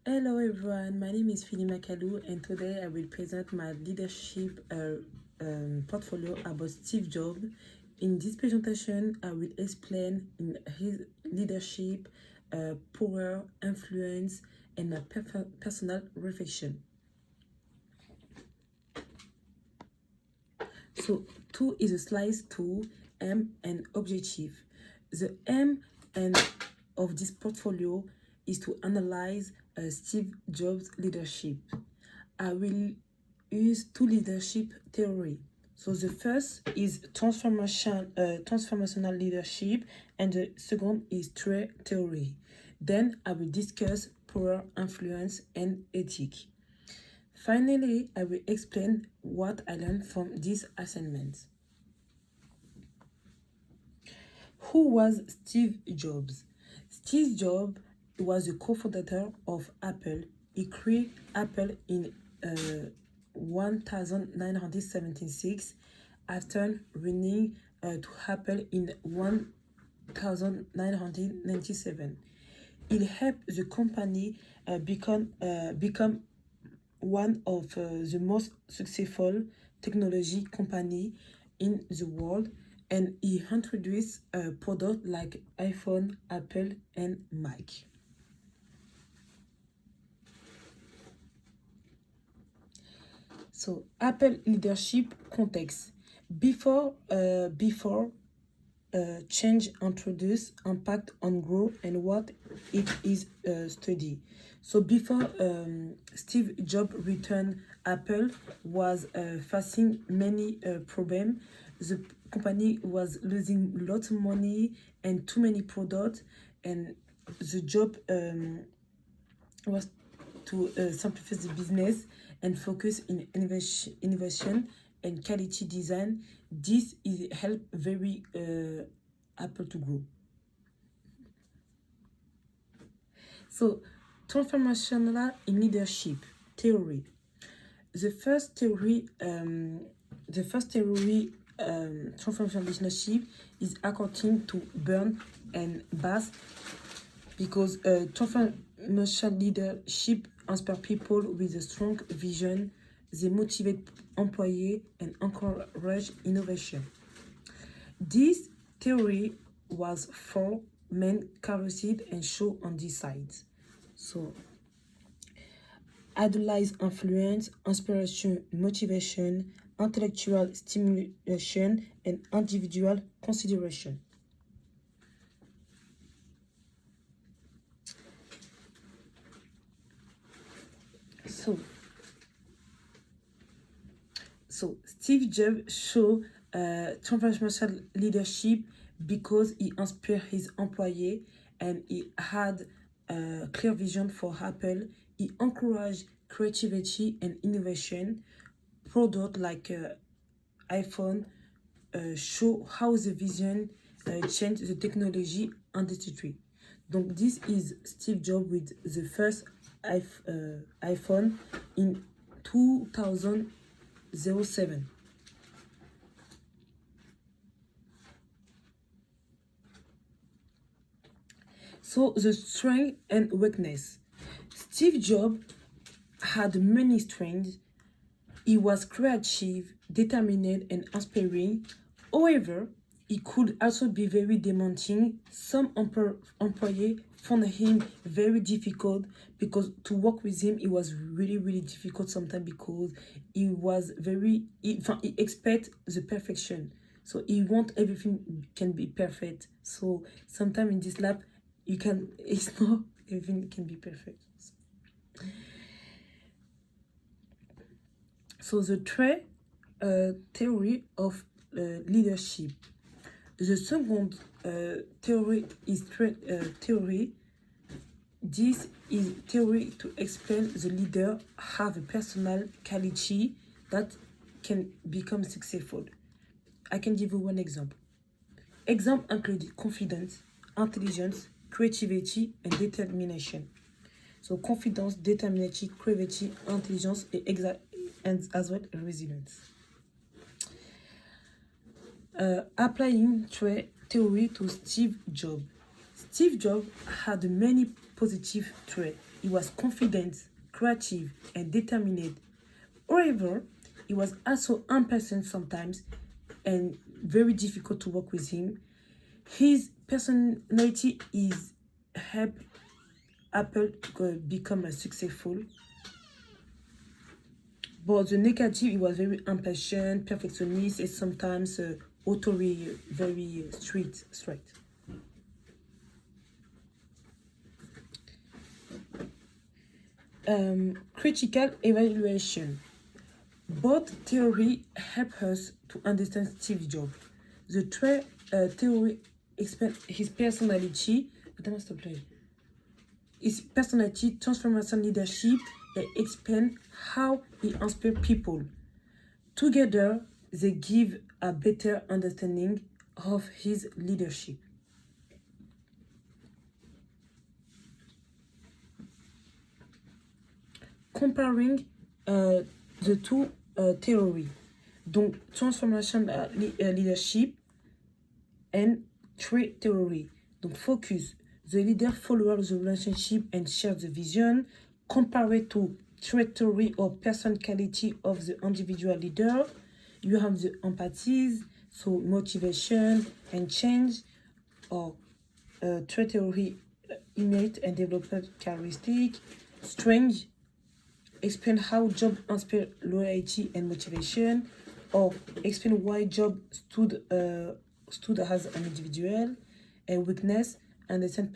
Hello everyone, my name is Fily Macalou and today I will present my leadership portfolio about Steve Jobs. In this presentation, I will explain in his leadership, power, influence, and a personal reflection. So, 2 is a slice 2, M and objective. The M and of this portfolio is to analyze Steve Jobs' leadership. I will use 2 leadership theory. So the first is transformational leadership and the second is trait theory. Then I will discuss power, influence, and ethic. Finally, I will explain what I learned from these assignments. Who was Steve Jobs? Steve Jobs was the co-founder of Apple. He created Apple in 1976 after running to Apple in 1997. It helped the company become one of the most successful technology company in the world, and he introduced products like iPhone, Apple, and Mac. So Apple leadership context. Before change introduce impact on growth and what it is study. So before Steve Jobs returned, Apple was facing many problems. The company was losing lots of money and too many products, and the job was to simplify the business and focus in innovation and quality design. This is help very Apple to grow. So, transformational in leadership theory. The first theory, transformational leadership is according to Burn and Bass, because transformational leadership inspire people with a strong vision. They motivate employees and encourage innovation. This theory was 4 main characteristics and show on these sides. So, idolize influence, inspiration, motivation, intellectual stimulation, and individual consideration. So Steve Jobs showed transformational leadership because he inspired his employees and he had a clear vision for Apple. He encouraged creativity and innovation. Products like iPhone show how the vision changed the technology industry. Donc this is Steve Jobs with the first iPhone in 2007. So the strength and weakness. Steve Jobs had many strengths. He was creative, determined, and inspiring. However, he could also be very demanding. Some employees found him very difficult because to work with him, it was really difficult sometimes because he was he expect the perfection. So he want everything can be perfect. So sometimes in this lab, it's not everything can be perfect. So the trait theory of leadership. The second theory is trait theory. This is theory to explain the leader have a personal quality that can become successful. I can give you one example. Example include confidence, intelligence, creativity, and determination. So confidence, determination, creativity, intelligence, and as well resilience. Applying trait theory to Steve Jobs. Steve Jobs had many positive traits. he was confident, creative, and determined. However, he was also impatient sometimes and very difficult to work with him. His personality is help Apple become successful. But the negative, he was very impatient, perfectionist, and sometimes very straight. Critical evaluation. Both theory help us to understand Steve Jobs. The theory explains his personality. His personality, transformation, leadership, and explain how he inspires people. Together, they give a better understanding of his leadership. Comparing the two theories, donc transformation leadership and trait theory. Donc focus, the leader follows the relationship and shares the vision, compared to trait theory or personality of the individual leader. You have the empathies, so motivation and change, or trait theory, innate and developed characteristic. Strength, explain how job inspire loyalty and motivation, or explain why job stood as an individual. And weakness, understand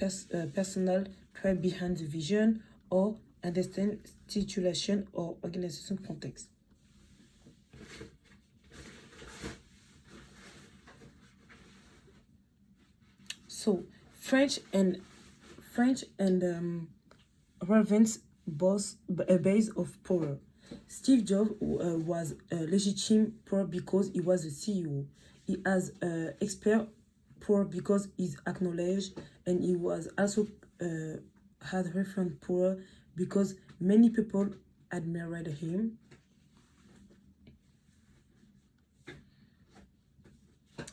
personal trait behind the vision, or understand situation or organization context. So French and Raven's base of power. Steve Jobs was legitimate poor because he was a CEO. He has expert poor because he's acknowledged, and he was also had reference poor because many people admired him.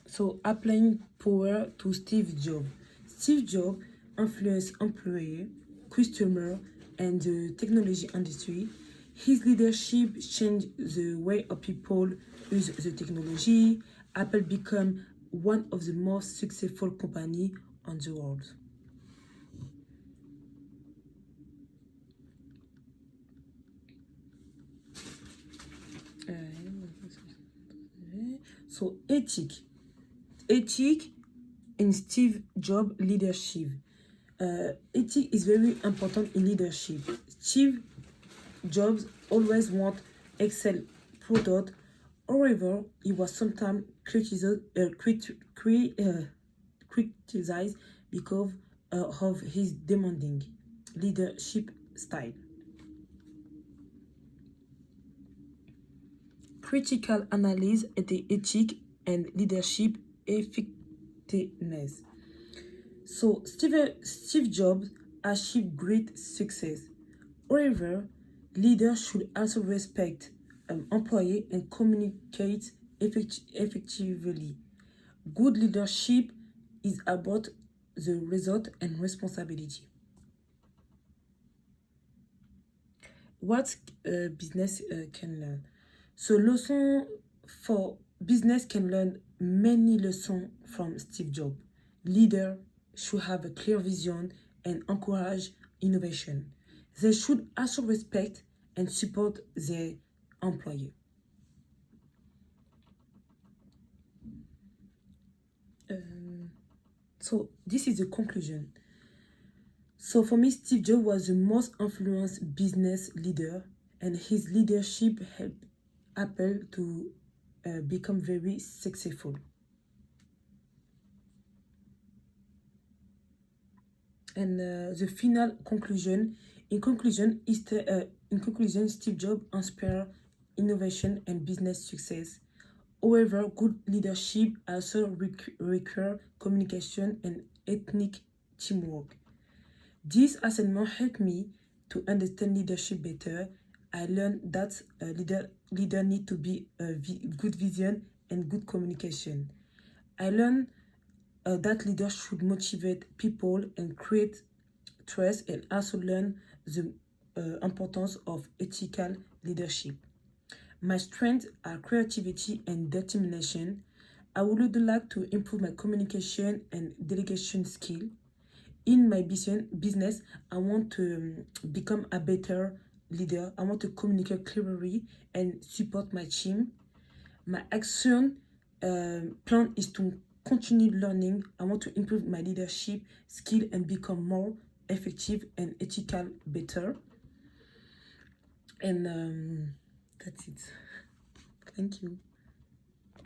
So applying power to Steve Jobs. Steve Jobs influenced employees, customers, and the technology industry. His leadership changed the way of people use the technology. Apple became one of the most successful companies on the world. So ethic in Steve Jobs leadership. Ethic is very important in leadership. Steve Jobs always want excel product. However, he was sometimes criticized because of his demanding leadership style. Critical analysis of the ethic and leadership effectiveness. So Steve Jobs achieved great success. However, leaders should also respect employees and communicate effectively. Good leadership is about the result and responsibility. What business can learn? So lesson for business can learn many lessons from Steve Jobs. Leaders should have a clear vision and encourage innovation. They should also respect and support their employees. So this is the conclusion. So for me, Steve Jobs was the most influenced business leader, and his leadership helped Apple to become very successful. And the final conclusion. In conclusion, Steve Jobs inspired innovation and business success. However, good leadership also require communication and ethnic teamwork. This assignment helped me to understand leadership better. I learned that leader need to be good vision and good communication. I learned that leaders should motivate people and create trust, and also learn the importance of ethical leadership. My strengths are creativity and determination. I would like to improve my communication and delegation skill. In my business, I want to become a better leader. I want to communicate clearly and support my team. My action plan is to continue learning. I want to improve my leadership skill and become more effective and ethical better. And that's it. Thank you.